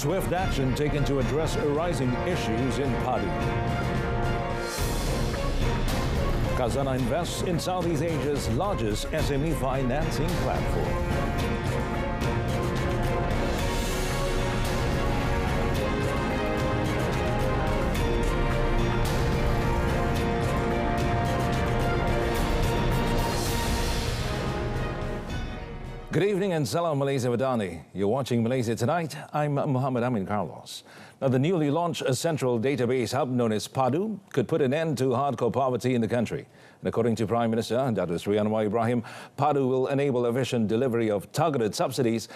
Swift action taken to address arising issues in Padu. Khazanah invests in Southeast Asia's largest SME financing platform. Good evening and salam Malaysia Wadani. You're watching Malaysia Tonight. I'm Muhammad Amin Carlos. Now, the newly launched central database hub known as Padu could put an end to hardcore poverty in the country. And according to Prime Minister Datuk Seri Anwar Ibrahim, Padu will enable efficient delivery of targeted subsidies,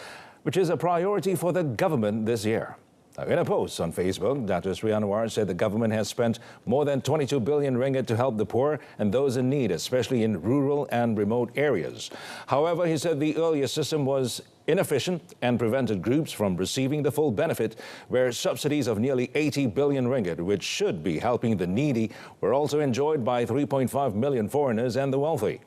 which is a priority for the government this year. Now, in a post on Facebook, Datuk Seri Anwar said the government has spent more than 22 billion ringgit to help the poor and those in need, especially in rural and remote areas. However, he said the earlier system was inefficient and prevented groups from receiving the full benefit, where subsidies of nearly 80 billion ringgit, which should be helping the needy, were also enjoyed by 3.5 million foreigners and the wealthy.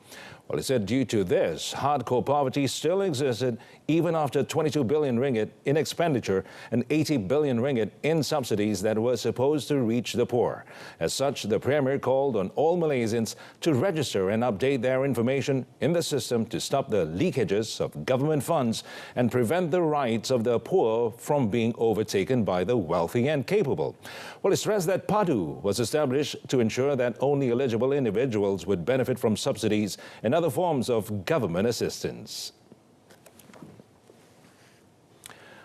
Well, he said due to this, hardcore poverty still existed even after 22 billion ringgit in expenditure and 80 billion ringgit in subsidies that were supposed to reach the poor. As such, the Premier called on all Malaysians to register and update their information in the system to stop the leakages of government funds and prevent the rights of the poor from being overtaken by the wealthy and capable. Well, he stressed that Padu was established to ensure that only eligible individuals would benefit from subsidies and other forms of government assistance.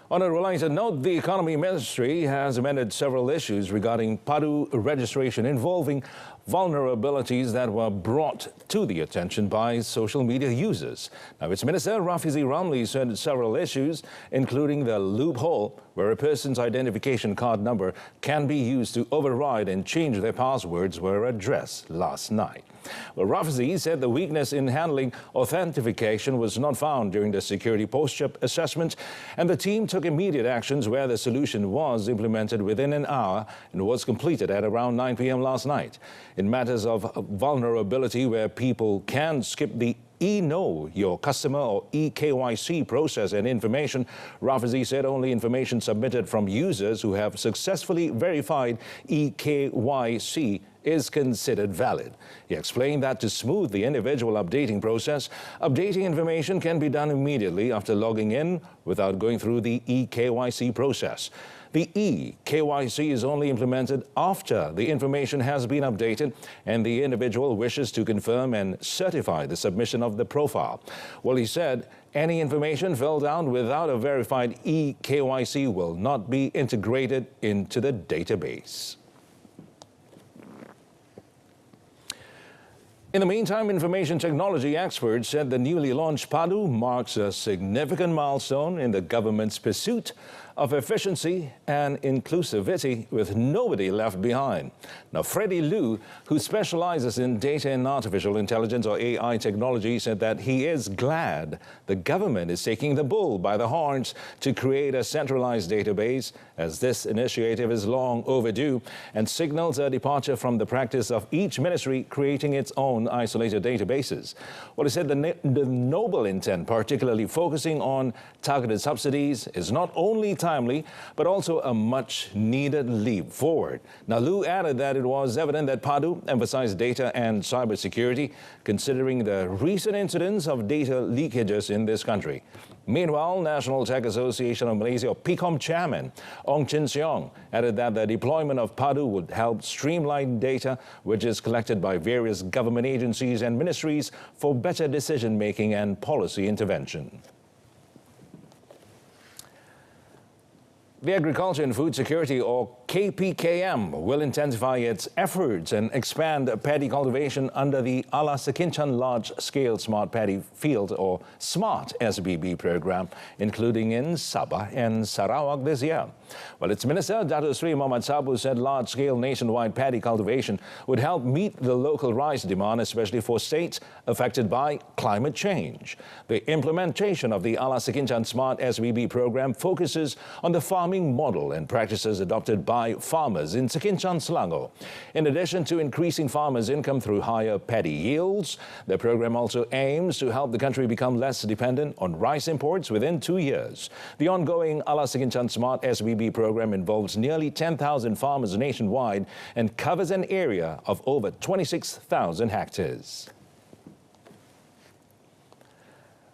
On a related note, the Economy Ministry has amended several issues regarding Padu registration involving vulnerabilities that were brought to the attention by social media users. Now, its Minister Rafizi Ramli said several issues, including the loophole where a person's identification card number can be used to override and change their passwords, were addressed last night. Well, Rafizi said the weakness in handling authentication was not found during the security post-trip assessment, and the team took immediate actions where the solution was implemented within an hour and was completed at around 9 p.m. last night. In matters of vulnerability where people can skip the Know Your Customer or EKYC process and information, Rafizi said only information submitted from users who have successfully verified EKYC is considered valid. He explained that to smooth the individual updating process, updating information can be done immediately after logging in without going through the EKYC process. The EKYC is only implemented after the information has been updated and the individual wishes to confirm and certify the submission of the profile. Well, he said any information filled out without a verified EKYC will not be integrated into the database. In the meantime, information technology experts said the newly launched Padu marks a significant milestone in the government's pursuit of efficiency and inclusivity, with nobody left behind. Now, Freddie Liu, who specializes in data and artificial intelligence or AI technology, said that he is glad the government is taking the bull by the horns to create a centralized database, as this initiative is long overdue and signals a departure from the practice of each ministry creating its own isolated databases. Well, he said the noble intent, particularly focusing on targeted subsidies, is not only timely, but also a much-needed leap forward. Now, Liu added that it was evident that Padu emphasized data and cybersecurity, considering the recent incidents of data leakages in this country. Meanwhile, National Tech Association of Malaysia, or PCOM chairman Ong Chin Seong, added that the deployment of Padu would help streamline data which is collected by various government agencies and ministries for better decision-making and policy intervention. The Agriculture and Food Security, or KPKM, will intensify its efforts and expand paddy cultivation under the Ala Sekinchan Large-Scale Smart Paddy Field, or SMART SBB program, including in Sabah and Sarawak this year. Well, its Minister, Datuk Seri Mohamad Sabu, said large-scale nationwide paddy cultivation would help meet the local rice demand, especially for states affected by climate change. The implementation of the Ala Sekinchan Smart SBB program focuses on the farming model and practices adopted by by farmers in Sekinchan, Selangor. In addition to increasing farmers' income through higher paddy yields, the program also aims to help the country become less dependent on rice imports within 2 years. The ongoing Ala Sekinchan Smart SBB program involves nearly 10,000 farmers nationwide and covers an area of over 26,000 hectares.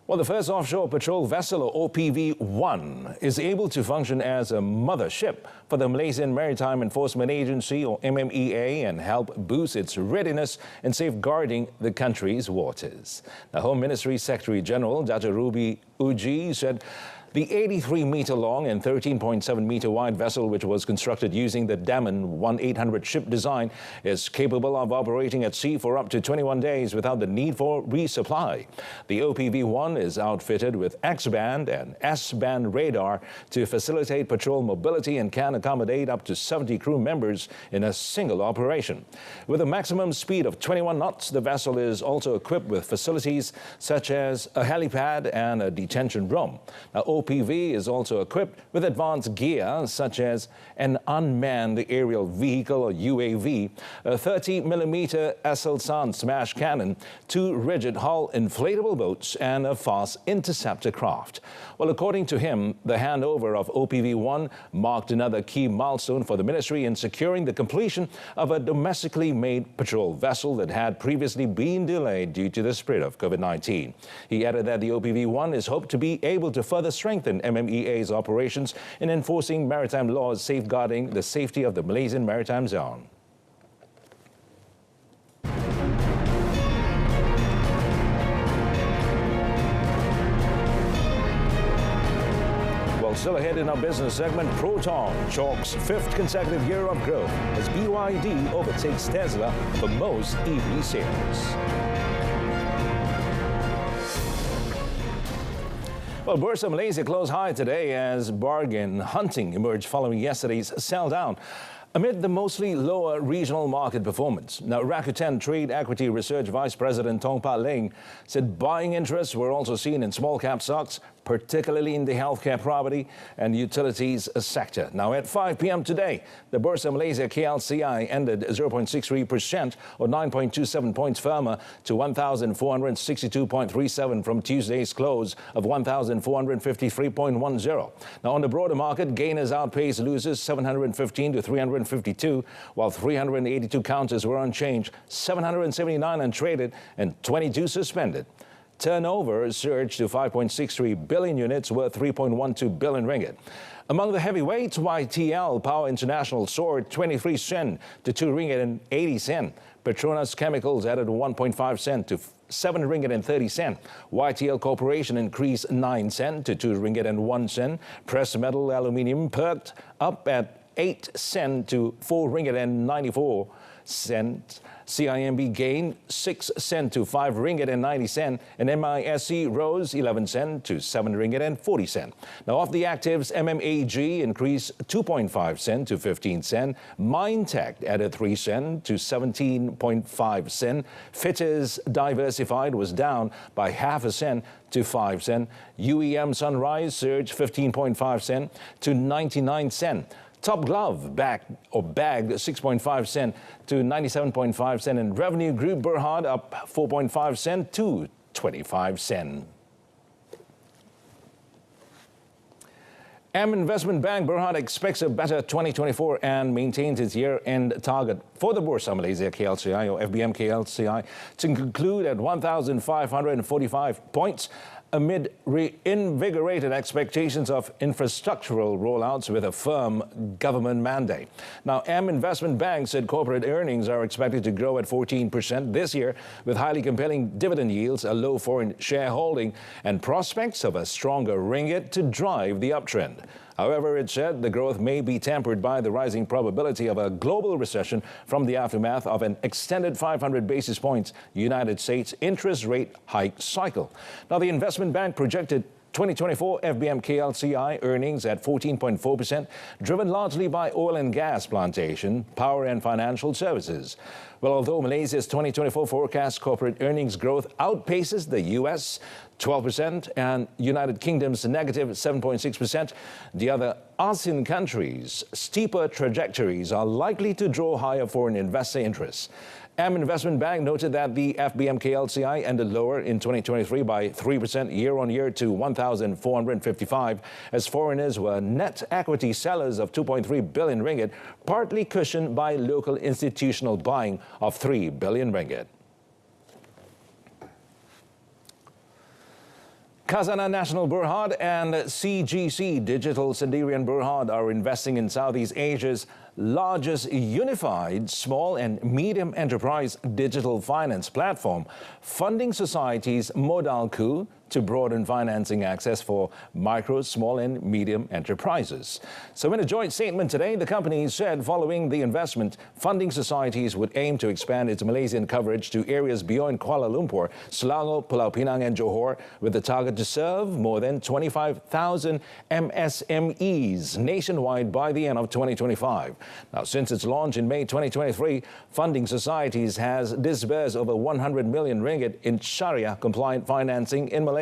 Well, the first offshore patrol vessel, or OPV-1, is able to function as a mothership for the Malaysian Maritime Enforcement Agency, or MMEA, and help boost its readiness in safeguarding the country's waters. The Home Ministry Secretary General, Dr. Ruby Uji, said the 83-meter-long and 13.7-meter-wide vessel, which was constructed using the Daman 1800 ship design, is capable of operating at sea for up to 21 days without the need for resupply. The OPV-1 is outfitted with X-band and S-band radar to facilitate patrol mobility and can accommodate up to 70 crew members in a single operation. With a maximum speed of 21 knots, the vessel is also equipped with facilities such as a helipad and a detention room. Now, OPV is also equipped with advanced gear such as an unmanned aerial vehicle, or UAV, a 30mm Aselsan smash cannon, 2 rigid hull inflatable boats and a fast interceptor craft. Well, according to him, the handover of OPV-1 marked another key milestone for the ministry in securing the completion of a domestically made patrol vessel that had previously been delayed due to the spread of COVID-19. He added that the OPV-1 is hoped to be able to further strengthen MMEA's operations in enforcing maritime laws safeguarding the safety of the Malaysian maritime zone. Well, still ahead in our business segment, Proton chalks 5th consecutive year of growth as BYD overtakes Tesla for most EV sales. Well, Bursa Malaysia closed high today as bargain hunting emerged following yesterday's sell down amid the mostly lower regional market performance. Now, Rakuten Trade Equity Research Vice President Tong Pa Ling said buying interests were also seen in small cap stocks, particularly in the healthcare, property and utilities sector. Now, at 5 p.m. today, the Bursa Malaysia KLCI ended 0.63% or 9.27 points firmer to 1,462.37 from Tuesday's close of 1,453.10. Now, on the broader market, gainers outpaced losers 715 to 352, while 382 counters were unchanged, 779 untraded and 22 suspended. Turnover surged to 5.63 billion units, worth 3.12 billion ringgit. Among the heavyweights, YTL Power International soared 23 cent to 2 ringgit and 80 cent. Petronas Chemicals added 1.5 cent to 7 ringgit and 30 cent. YTL Corporation increased 9 cent to 2 ringgit and 1 cent. Press Metal Aluminium perked up at 8 cent to 4 ringgit and 94 cent. CIMB gained 6 cent to 5 ringgit and 90 cent, and MISC rose 11 cent to 7 ringgit and 40 cent. Now, of the actives, MMAG increased 2.5 cent to 15 cent. Mindtech added 3 cent to 17.5 cent. Fitters Diversified was down by half a cent to 5 cent. UEM Sunrise surged 15.5 cent to 99 cent. Top Glove bagged 6.5 cent to 97.5 cent, and Revenue Group Berhad up 4.5 cent to 25 cent. Investment Bank Berhad expects a better 2024 and maintains its year-end target for the Bursa Malaysia KLCI, or FBM KLCI, to conclude at 1,545 points, amid reinvigorated expectations of infrastructural rollouts with a firm government mandate. Now, Investment Bank said corporate earnings are expected to grow at 14% this year, with highly compelling dividend yields, a low foreign shareholding, and prospects of a stronger ringgit to drive the uptrend. However, it said the growth may be tempered by the rising probability of a global recession from the aftermath of an extended 500 basis points United States interest rate hike cycle. Now, the investment bank projected 2024 FBM KLCI earnings at 14.4%, driven largely by oil and gas plantation, power and financial services. Well, although Malaysia's 2024 forecast corporate earnings growth outpaces the U.S., 12%, and United Kingdom's negative 7.6%. The other ASEAN countries' steeper trajectories are likely to draw higher foreign investor interest. Investment Bank noted that the FBMK LCI ended lower in 2023 by 3% year-on-year to 1,455, as foreigners were net equity sellers of 2.3 billion ringgit, partly cushioned by local institutional buying of 3 billion ringgit. Khazanah Nasional Berhad and CGC Digital Sendirian Berhad are investing in Southeast Asia's largest unified small and medium enterprise digital finance platform, funding societies' modalku to broaden financing access for micro, small and medium enterprises. So in a joint statement today, the company said following the investment, funding societies would aim to expand its Malaysian coverage to areas beyond Kuala Lumpur, Selangor, Pulau Pinang and Johor, with the target to serve more than 25,000 MSMEs nationwide by the end of 2025. Now, since its launch in May 2023, funding societies has disbursed over 100 million ringgit in Sharia-compliant financing in Malaysia.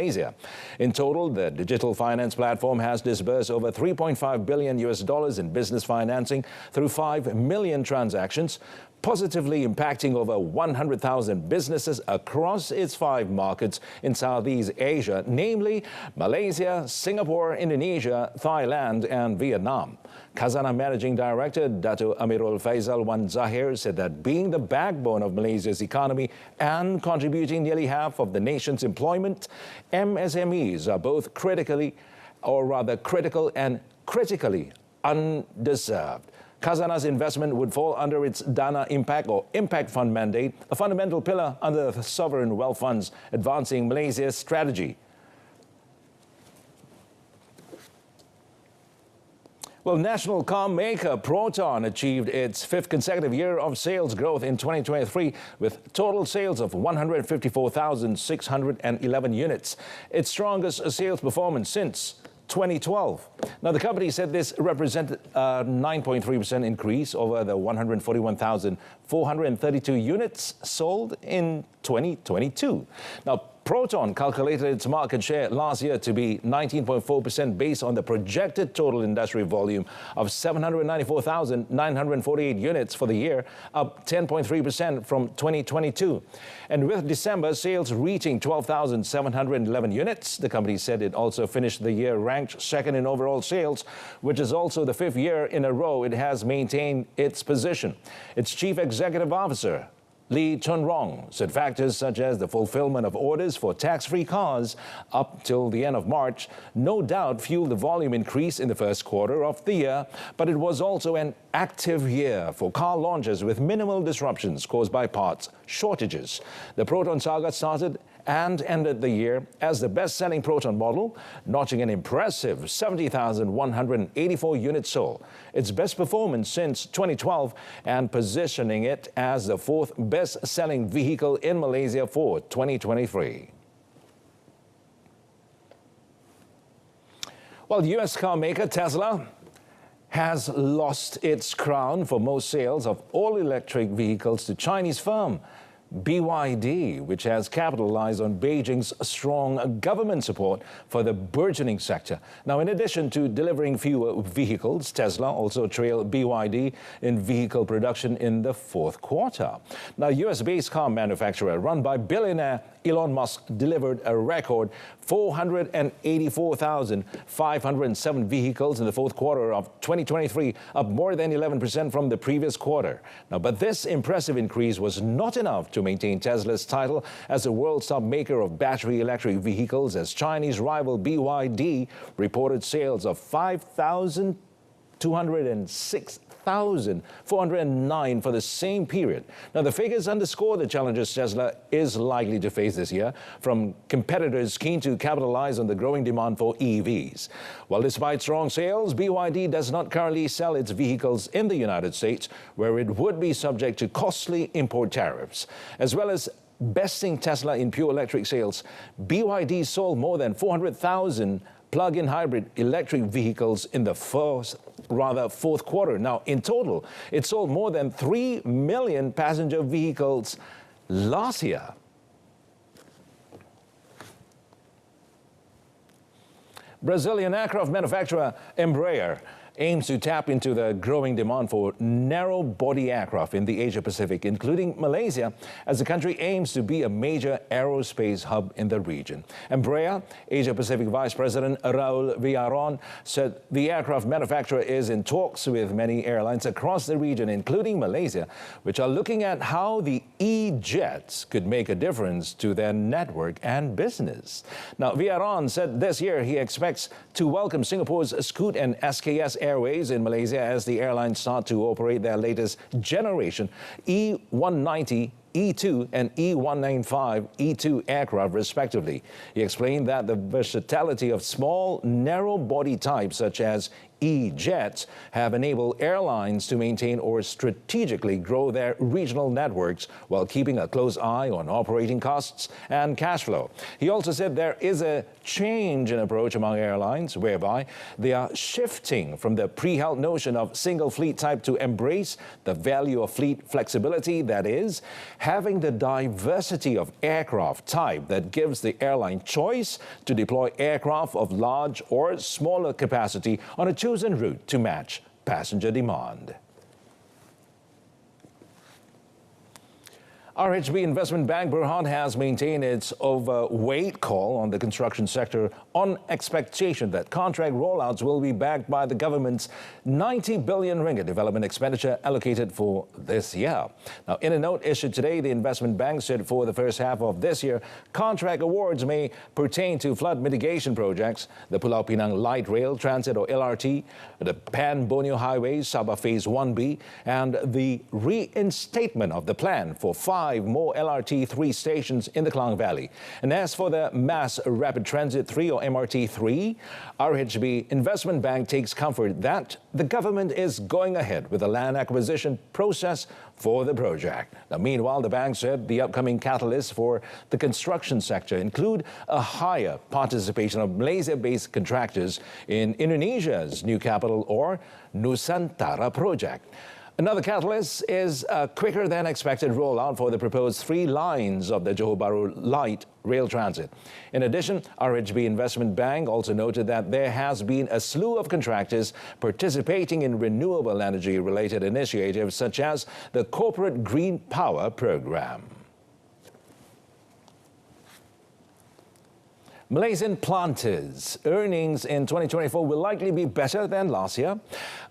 In total, the digital finance platform has disbursed over $3.5 billion in business financing through 5 million transactions, positively impacting over 100,000 businesses across its 5 markets in Southeast Asia, namely Malaysia, Singapore, Indonesia, Thailand and Vietnam. Khazanah Managing Director Dato' Amirul Faisal Wan Zahir said that being the backbone of Malaysia's economy and contributing nearly half of the nation's employment, MSMEs are both critical and critically undeserved. Khazanah's investment would fall under its Dana Impact or Impact Fund mandate, a fundamental pillar under the sovereign wealth funds advancing Malaysia's strategy. Well, national car maker Proton achieved its 5th consecutive year of sales growth in 2023 with total sales of 154,611 units, its strongest sales performance since 2012. Now, the company said this represented a 9.3% increase over the 141,432 units sold in 2022. Now, Proton calculated its market share last year to be 19.4% based on the projected total industry volume of 794,948 units for the year, up 10.3% from 2022. And with December sales reaching 12,711 units, the company said it also finished the year ranked second in overall sales, which is also the 5th year in a row it has maintained its position. Its chief executive officer, Lee Chun-rong, said factors such as the fulfillment of orders for tax-free cars up till the end of March no doubt fueled the volume increase in the first quarter of the year, but it was also an active year for car launches with minimal disruptions caused by parts shortages. The Proton saga started and ended the year as the best-selling Proton model, notching an impressive 70,184 units sold, its best performance since 2012, and positioning it as the 4th best-selling vehicle in Malaysia for 2023. Well, U.S. car maker Tesla has lost its crown for most sales of all-electric vehicles to Chinese firm BYD, which has capitalized on Beijing's strong government support for the burgeoning sector. Now, in addition to delivering fewer vehicles, Tesla also trailed BYD in vehicle production in the 4th quarter. Now, US-based car manufacturer run by billionaire Elon Musk delivered a record 484,507 vehicles in the 4th quarter of 2023, up more than 11% from the previous quarter. Now, but this impressive increase was not enough to maintain Tesla's title as the world's top maker of battery electric vehicles, as Chinese rival BYD reported sales of 5,206,409 for the same period. Now, the figures underscore the challenges Tesla is likely to face this year from competitors keen to capitalize on the growing demand for EVs. While despite strong sales, BYD does not currently sell its vehicles in the United States, where it would be subject to costly import tariffs. As well as besting Tesla in pure electric sales, BYD sold more than 400,000 plug-in hybrid electric vehicles in the 4th quarter. Now, in total, it sold more than 3 million passenger vehicles last year. Brazilian aircraft manufacturer Embraer aims to tap into the growing demand for narrow-body aircraft in the Asia-Pacific, including Malaysia, as the country aims to be a major aerospace hub in the region. Embraer Asia-Pacific Vice President Raul Villaron said the aircraft manufacturer is in talks with many airlines across the region, including Malaysia, which are looking at how the E-jets could make a difference to their network and business. Now, Villaron said this year he expects to welcome Singapore's Scoot and SKS Airways in Malaysia as the airlines start to operate their latest generation E190, E2 and E195, E2 aircraft respectively. He explained that the versatility of small, narrow-body types such as E-jets have enabled airlines to maintain or strategically grow their regional networks while keeping a close eye on operating costs and cash flow. He also said there is a change in approach among airlines whereby they are shifting from the pre-held notion of single fleet type to embrace the value of fleet flexibility, that is, having the diversity of aircraft type that gives the airline choice to deploy aircraft of large or smaller capacity on a chosen route to match passenger demand. RHB Investment Bank Berhad has maintained its overweight call on the construction sector on expectation that contract rollouts will be backed by the government's 90 billion ringgit development expenditure allocated for this year. Now, in a note issued today, the investment bank said for the first half of this year, contract awards may pertain to flood mitigation projects, the Pulau Pinang Light Rail Transit or LRT, the Pan-Borneo Highway Sabah Phase 1B, and the reinstatement of the plan for 5 more LRT3 stations in the Klang Valley. And as for the Mass Rapid Transit 3 or MRT3, RHB Investment Bank takes comfort that the government is going ahead with the land acquisition process for the project. Now, meanwhile, the bank said the upcoming catalysts for the construction sector include a higher participation of Malaysia-based contractors in Indonesia's new capital or Nusantara project. Another catalyst is a quicker than expected rollout for the proposed 3 lines of the Johor Bahru Light Rail Transit. In addition, RHB Investment Bank also noted that there has been a slew of contractors participating in renewable energy-related initiatives such as the Corporate Green Power Program. Malaysian planters' earnings in 2024 will likely be better than last year,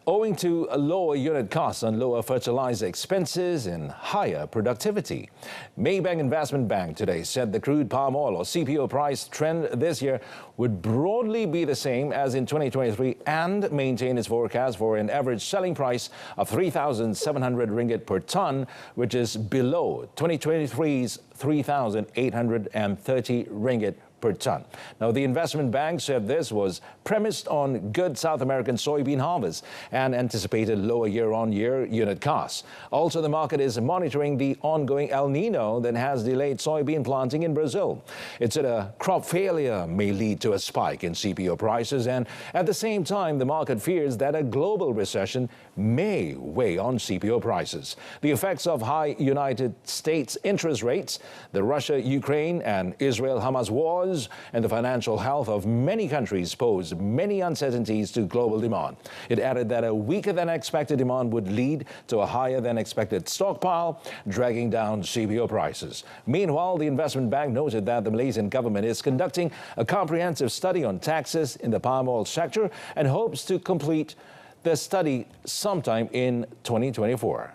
owing to lower unit costs on lower fertilizer expenses and higher productivity. Maybank Investment Bank today said the crude palm oil or CPO price trend this year would broadly be the same as in 2023 and maintain its forecast for an average selling price of 3,700 ringgit per ton, which is below 2023's 3,830 ringgit per ton. Now, the investment bank said this was premised on good South American soybean harvest and anticipated lower year-on-year unit costs. Also, the market is monitoring the ongoing El Nino that has delayed soybean planting in Brazil. It said a crop failure may lead to a spike in CPO prices, and at the same time, the market fears that a global recession may weigh on CPO prices. The effects of high United States interest rates, the Russia-Ukraine and Israel-Hamas wars, and the financial health of many countries pose many uncertainties to global demand. It added that a weaker than expected demand would lead to a higher than expected stockpile, dragging down CPO prices. Meanwhile, the investment bank noted that the Malaysian government is conducting a comprehensive study on taxes in the palm oil sector and hopes to complete the study sometime in 2024.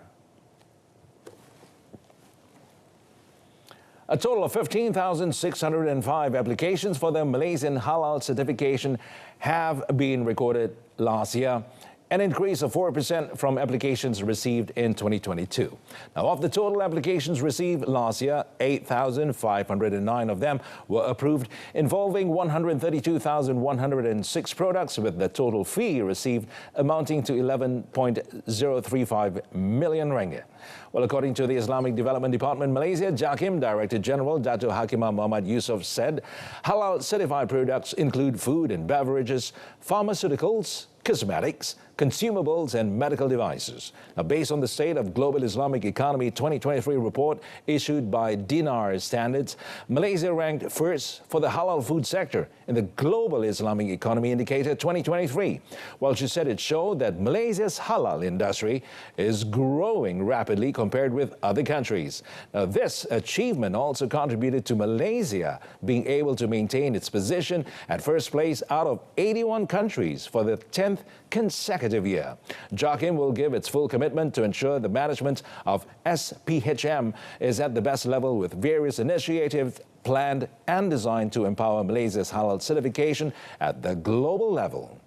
A total of 15,605 applications for the Malaysian Halal certification have been recorded last year, an increase of 4% from applications received in 2022. Now, of the total applications received last year, 8,509 of them were approved, involving 132,106 products, with the total fee received amounting to 11.035 million ringgit. Well, according to the Islamic Development Department Malaysia, JAKIM Director General Dato' Hakimah Muhammad Yusof said halal certified products include food and beverages, pharmaceuticals, cosmetics, consumables, and medical devices. Now, based on the State of Global Islamic Economy 2023 report issued by Dinar Standards, Malaysia ranked first for the halal food sector in the Global Islamic Economy Indicator 2023. While she said it showed that Malaysia's halal industry is growing rapidly compared with other countries. Now, this achievement also contributed to Malaysia being able to maintain its position at first place out of 81 countries for the 10th consecutive year. JAKIM will give its full commitment to ensure the management of SPHM is at the best level, with various initiatives planned and designed to empower Malaysia's halal certification at the global level.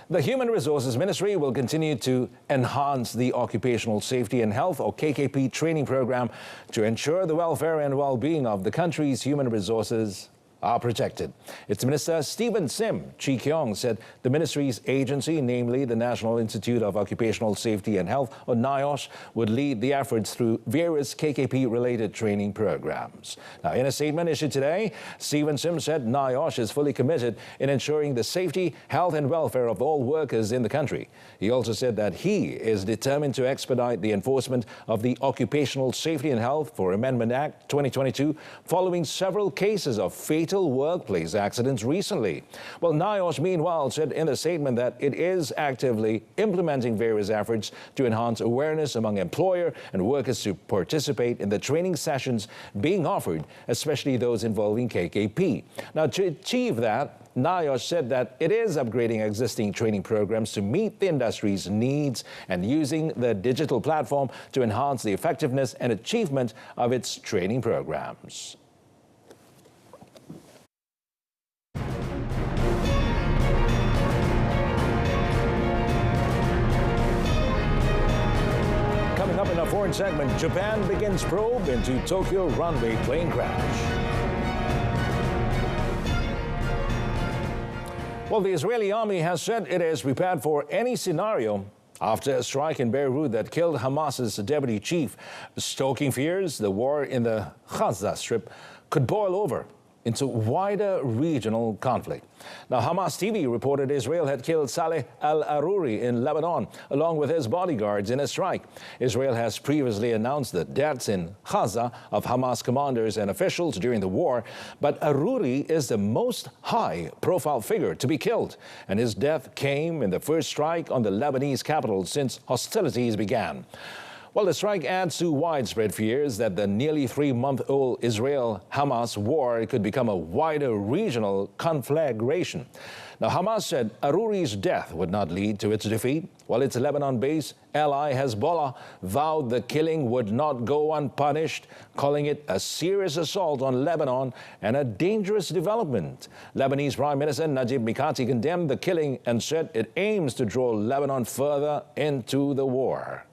The Human Resources Ministry will continue to enhance the Occupational Safety and Health, or KKP, training program to ensure the welfare and well-being of the country's human resources are protected. Its Minister Stephen Sim Chi Keong said the ministry's agency, namely the National Institute of Occupational Safety and Health, or NIOSH, would lead the efforts through various KKP-related training programs. Now, in a statement issued today, Stephen Sim said NIOSH is fully committed in ensuring the safety, health and welfare of all workers in the country. He also said that he is determined to expedite the enforcement of the Occupational Safety and Health for Amendment Act 2022 following several cases of fatal workplace accidents recently. Well, NIOSH, meanwhile, said in a statement that it is actively implementing various efforts to enhance awareness among employer and workers to participate in the training sessions being offered, especially those involving KKP. Now, to achieve that, NIOSH said that it is upgrading existing training programs to meet the industry's needs and using the digital platform to enhance the effectiveness and achievement of its training programs. Coming up in our foreign segment, Japan begins probe into Tokyo runway plane crash. Well, the Israeli army has said it is prepared for any scenario after a strike in Beirut that killed Hamas's deputy chief, stoking fears the war in the Gaza Strip could boil over into wider regional conflict. Now, Hamas TV reported Israel had killed Saleh al-Aruri in Lebanon, along with his bodyguards, in a strike. Israel has previously announced the deaths in Gaza of Hamas commanders and officials during the war, but Aruri is the most high-profile figure to be killed, and his death came in the first strike on the Lebanese capital since hostilities began. Well, the strike adds to widespread fears that the nearly 3-month-old Israel-Hamas war could become a wider regional conflagration. Now, Hamas said Aruri's death would not lead to its defeat, while its Lebanon-based ally Hezbollah vowed the killing would not go unpunished, calling it a serious assault on Lebanon and a dangerous development. Lebanese Prime Minister Najib Mikati condemned the killing and said it aims to draw Lebanon further into the war.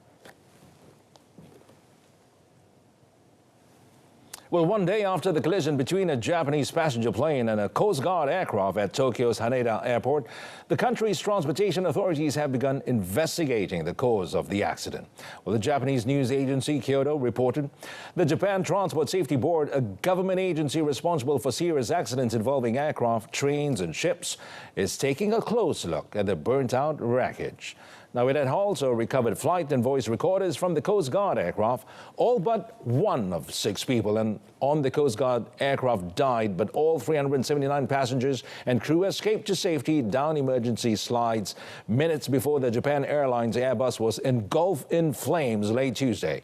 Well, one day after the collision between a Japanese passenger plane and a Coast Guard aircraft at Tokyo's Haneda Airport, the country's transportation authorities have begun investigating the cause of the accident. Well, the Japanese news agency Kyodo reported the Japan Transport Safety Board, a government agency responsible for serious accidents involving aircraft, trains and ships, is taking a close look at the burnt-out wreckage. Now, it had also recovered flight and voice recorders from the Coast Guard aircraft. All but one of 6 people on the Coast Guard aircraft died, but all 379 passengers and crew escaped to safety down emergency slides minutes before the Japan Airlines Airbus was engulfed in flames late Tuesday.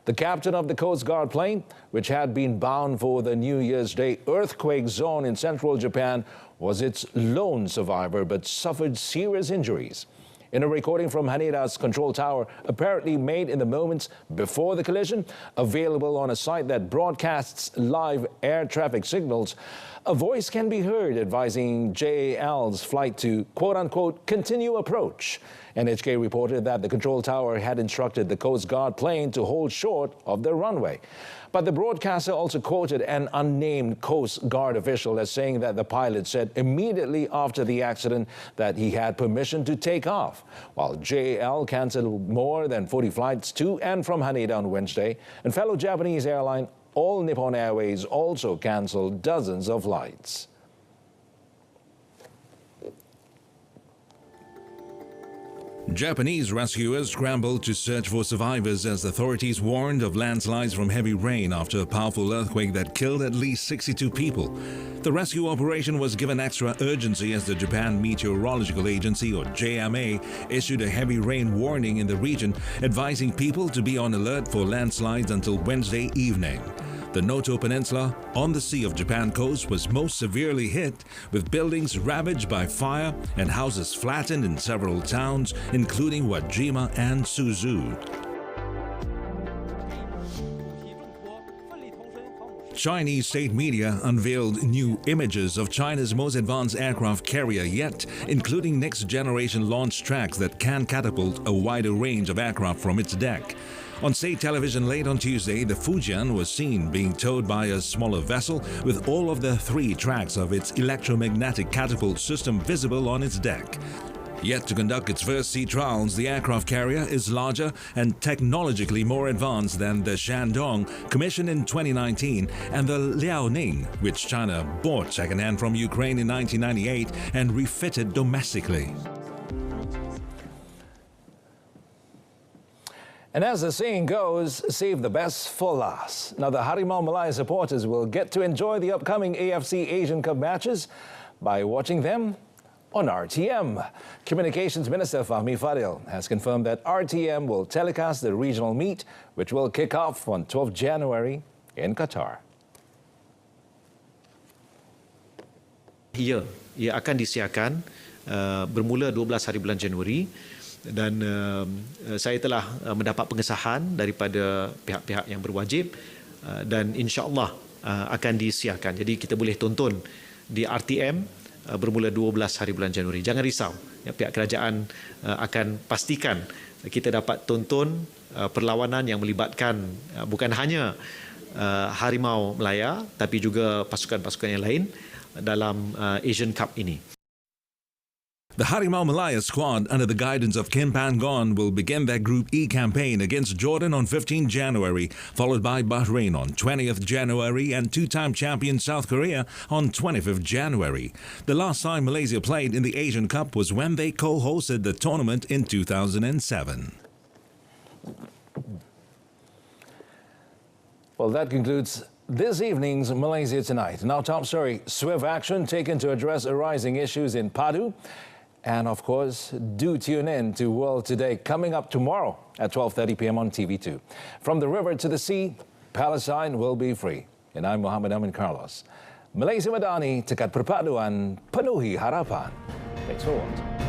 The captain of the Coast Guard plane, which had been bound for the New Year's Day earthquake zone in central Japan, was its lone survivor but suffered serious injuries. In a recording from Haneda's control tower, apparently made in the moments before the collision, available on a site that broadcasts live air traffic signals, a voice can be heard advising JAL's flight to, quote-unquote, continue approach. NHK reported that the control tower had instructed the Coast Guard plane to hold short of the runway. But the broadcaster also quoted an unnamed Coast Guard official as saying that the pilot said immediately after the accident that he had permission to take off, while JAL canceled more than 40 flights to and from Haneda on Wednesday, and fellow Japanese airline All Nippon Airways also canceled dozens of flights. Japanese rescuers scrambled to search for survivors as authorities warned of landslides from heavy rain after a powerful earthquake that killed at least 62 people. The rescue operation was given extra urgency as the Japan Meteorological Agency, or JMA, issued a heavy rain warning in the region, advising people to be on alert for landslides until Wednesday evening. The Noto Peninsula on the Sea of Japan coast was most severely hit, with buildings ravaged by fire and houses flattened in several towns, including Wajima and Suzu. Chinese state media unveiled new images of China's most advanced aircraft carrier yet, including next-generation launch tracks that can catapult a wider range of aircraft from its deck. On state television late on Tuesday, the Fujian was seen being towed by a smaller vessel with all of the 3 tracks of its electromagnetic catapult system visible on its deck. Yet to conduct its first sea trials, the aircraft carrier is larger and technologically more advanced than the Shandong, commissioned in 2019, and the Liaoning, which China bought secondhand from Ukraine in 1998 and refitted domestically. And as the saying goes, save the best for last. Now, the Harimau Malaya supporters will get to enjoy the upcoming AFC Asian Cup matches by watching them on RTM. Communications Minister Fahmi Fadil has confirmed that RTM will telecast the regional meet, which will kick off on 12 January in Qatar. Ya, ia akan disiarkan bermula 12 hari bulan Januari. Dan saya telah mendapat pengesahan daripada pihak-pihak yang berwajib dan insya-Allah akan disiarkan. Jadi kita boleh tonton di RTM bermula 12 hari bulan Januari. Jangan risau, pihak kerajaan akan pastikan kita dapat tonton perlawanan yang melibatkan bukan hanya Harimau Malaya tapi juga pasukan-pasukan yang lain dalam Asian Cup ini. The Harimau Malaya squad, under the guidance of Kim Pan-gon, will begin their Group E campaign against Jordan on 15 January, followed by Bahrain on 20th January and two-time champion South Korea on 25th January. The last time Malaysia played in the Asian Cup was when they co-hosted the tournament in 2007. Well, that concludes this evening's Malaysia Tonight. Now, top story, swift action taken to address arising issues in Padu. And of course, do tune in to World Today coming up tomorrow at 12:30 p.m. on TV2. From the river to the sea, Palestine will be free. And I'm Muhammad Amin Carlos. Malaysia Madani, Tekat Perpaduan, Penuhi Harapan. Thanks for watching.